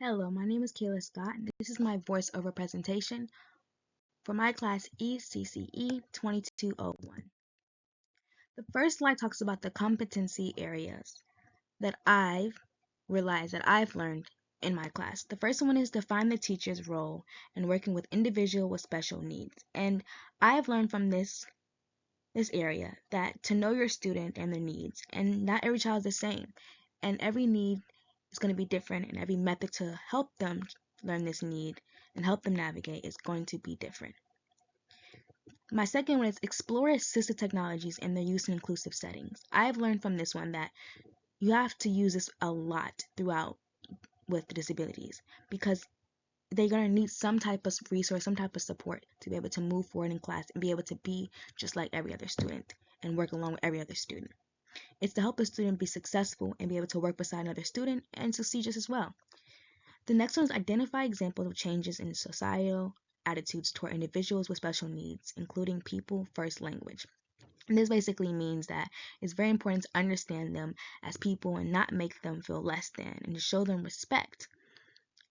Hello, my name is Kayla Scott. This is my voiceover presentation for my class ECCE 2201. The first slide talks about the competency areas that I've realized that I've learned in my class. The first one is define the teacher's role in working with individuals with special needs. And I've learned from this area that to know your student and their needs, and not every child is the same, and every need is going to be different, and every method to help them learn this need and help them navigate is going to be different. My second one is explore assistive technologies and their use in inclusive settings. I've learned from this one that you have to use this a lot throughout with disabilities, because they're going to need some type of resource, some type of support to be able to move forward in class and be able to be just like every other student and work along with every other student. It's to help a student be successful and be able to work beside another student and succeed just as well. The next one is identify examples of changes in societal attitudes toward individuals with special needs, including people first language. And this basically means that it's very important to understand them as people and not make them feel less than, and to show them respect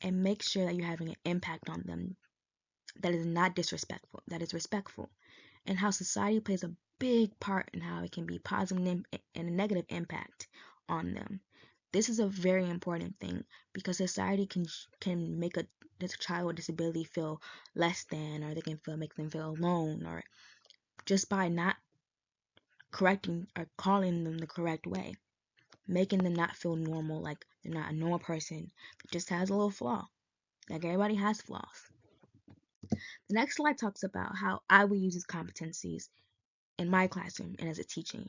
and make sure that you're having an impact on them that is not disrespectful, that is respectful, and how society plays a big part in how it can be positive and a negative impact on them. This is a very important thing because society can make this child with disability feel less than, or they can make them feel alone, or just by not correcting or calling them the correct way, making them not feel normal, like they're not a normal person that just has a little flaw. Like everybody has flaws. The next slide talks about how I will use these competencies in my classroom and as a teaching.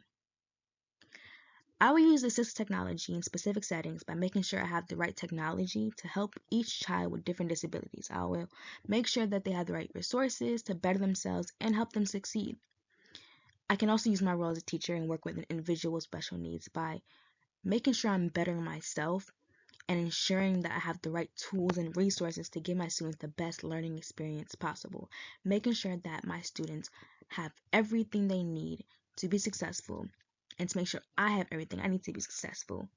I will use assistive technology in specific settings by making sure I have the right technology to help each child with different disabilities. I will make sure that they have the right resources to better themselves and help them succeed. I can also use my role as a teacher and work with an individual with special needs by making sure I'm bettering myself and ensuring that I have the right tools and resources to give my students the best learning experience possible, making sure that my students have everything they need to be successful and to make sure I have everything I need to be successful.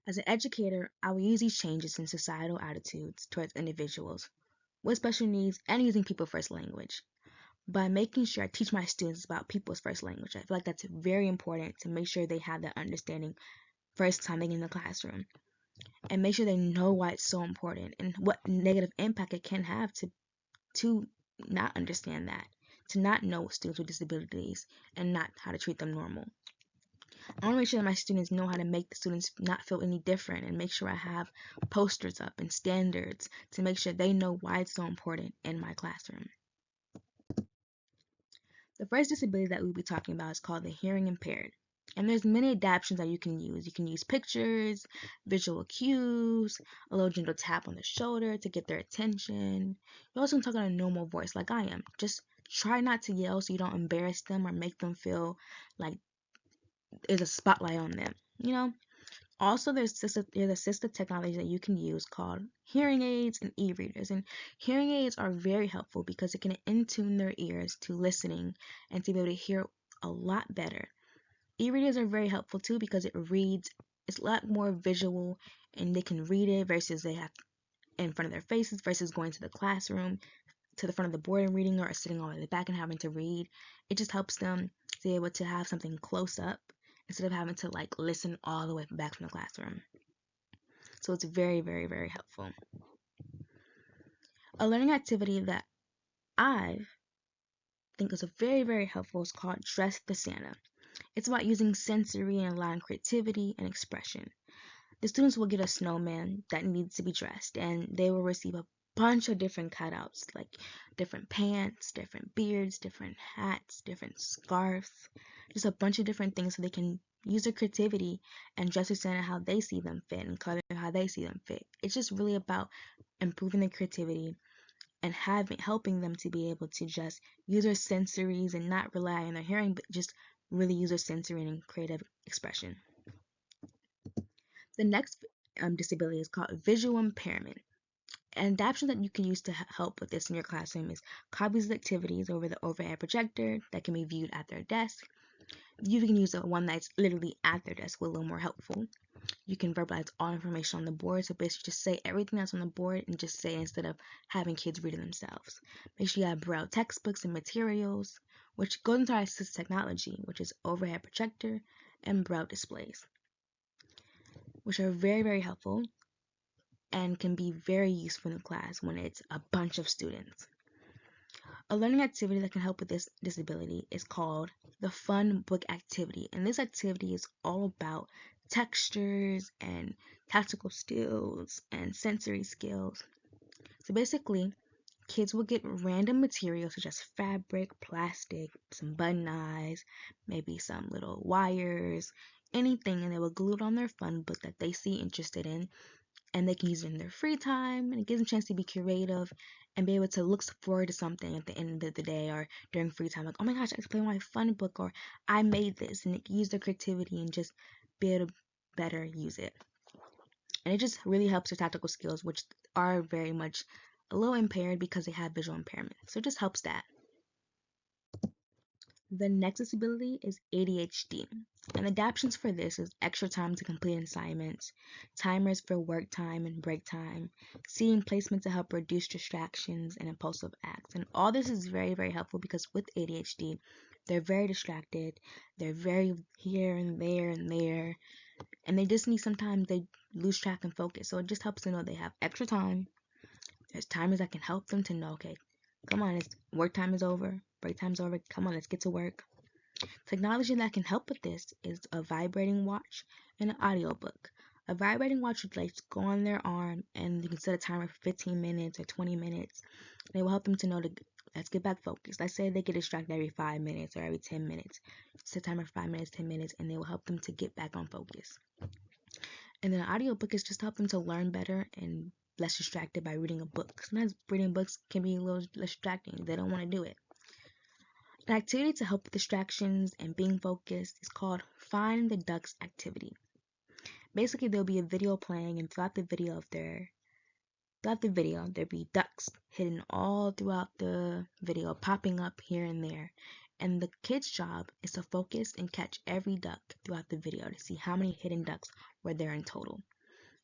As an educator, I will use these changes in societal attitudes towards individuals with special needs and using people first language by making sure I teach my students about people's first language. I feel like that's very important to make sure they have that understanding first time they get in the classroom, and make sure they know why it's so important and what negative impact it can have to not understand that, to not know students with disabilities and not how to treat them normal. I want to make sure that my students know how to make the students not feel any different, and make sure I have posters up and standards to make sure they know why it's so important in my classroom. The first disability that we'll be talking about is called the hearing impaired. And there's many adaptations that you can use. You can use pictures, visual cues, a little gentle tap on the shoulder to get their attention. You also can talk in a normal voice like I am. Just try not to yell so you don't embarrass them or make them feel like there's a spotlight on them. Also, there's assistive technology that you can use called hearing aids and e-readers. And hearing aids are very helpful because it can in-tune their ears to listening and to be able to hear a lot better. E-readers are very helpful too because it's a lot more visual, and they can read it versus they have in front of their faces versus going to the classroom, to the front of the board and reading, or sitting all the way back and having to read. It just helps them to be able to have something close up instead of having to listen all the way back from the classroom. So it's very, very, very helpful. A learning activity that I think is a very, very helpful is called Dress the Santa. It's about using sensory and allowing creativity and expression. The students will get a snowman that needs to be dressed, and they will receive a bunch of different cutouts, like different pants, different beards, different hats, different scarves, just a bunch of different things so they can use their creativity and dress their Santa how they see them fit and color how they see them fit. It's just really about improving their creativity and helping them to be able to just use their sensories and not rely on their hearing, but just really use their sensory and creative expression. The next disability is called visual impairment. An adaptation that you can use to help with this in your classroom is copies of activities over the overhead projector that can be viewed at their desk. You can use the one that's literally at their desk, a little more helpful. You can verbalize all information on the board. So basically just say everything that's on the board and just say it instead of having kids read it themselves. Make sure you have braille textbooks and materials, which goes into our assistive technology, which is overhead projector and braille displays, which are very, very helpful and can be very useful in class when it's a bunch of students. A learning activity that can help with this disability is called the fun book activity. And this activity is all about textures and tactical skills and sensory skills. So basically, kids will get random materials such as fabric, plastic, some button eyes, maybe some little wires, anything, and they will glue it on their fun book that they see interested in, and they can use it in their free time, and it gives them a chance to be creative and be able to look forward to something at the end of the day or during free time, like, oh my gosh, I play my fun book, or I made this, and they can use their creativity and just be able to better use it. And it just really helps their tactical skills, which are very much a little impaired because they have visual impairment. So it just helps that. The next disability is ADHD. And adaptations for this is extra time to complete assignments, timers for work time and break time, seeing placement to help reduce distractions and impulsive acts. And all this is very, very helpful because with ADHD, they're very distracted, they're very here and there, and they just need, sometimes they lose track and focus. So it just helps to know they have extra time. There's timers that can help them to know, okay, come on, it's work time is over, break time's over, come on, let's get to work. Technology that can help with this is a vibrating watch and an audiobook. A vibrating watch would like go on their arm and you can set a timer for 15 minutes or 20 minutes. And it will help them to know to let's get back focused. Let's say they get distracted every 5 minutes or every 10 minutes. Set a timer for 5 minutes, 10 minutes, and they will help them to get back on focus. And then an audiobook is just help them to learn better and less distracted by reading a book. Sometimes reading books can be a little less distracting. They don't want to do it. An activity to help with distractions and being focused is called Find the Ducks activity. Basically, there'll be a video playing, and throughout the video, there'll be ducks hidden all throughout the video, popping up here and there. And the kid's job is to focus and catch every duck throughout the video to see how many hidden ducks were there in total.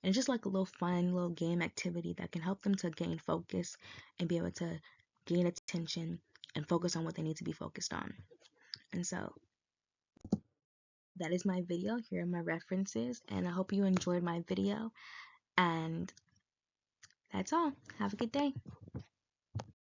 And it's just like a little fun little game activity that can help them to gain focus and be able to gain attention and focus on what they need to be focused on. And so that is my video. Here are my references, and I hope you enjoyed my video. And that's all. Have a good day.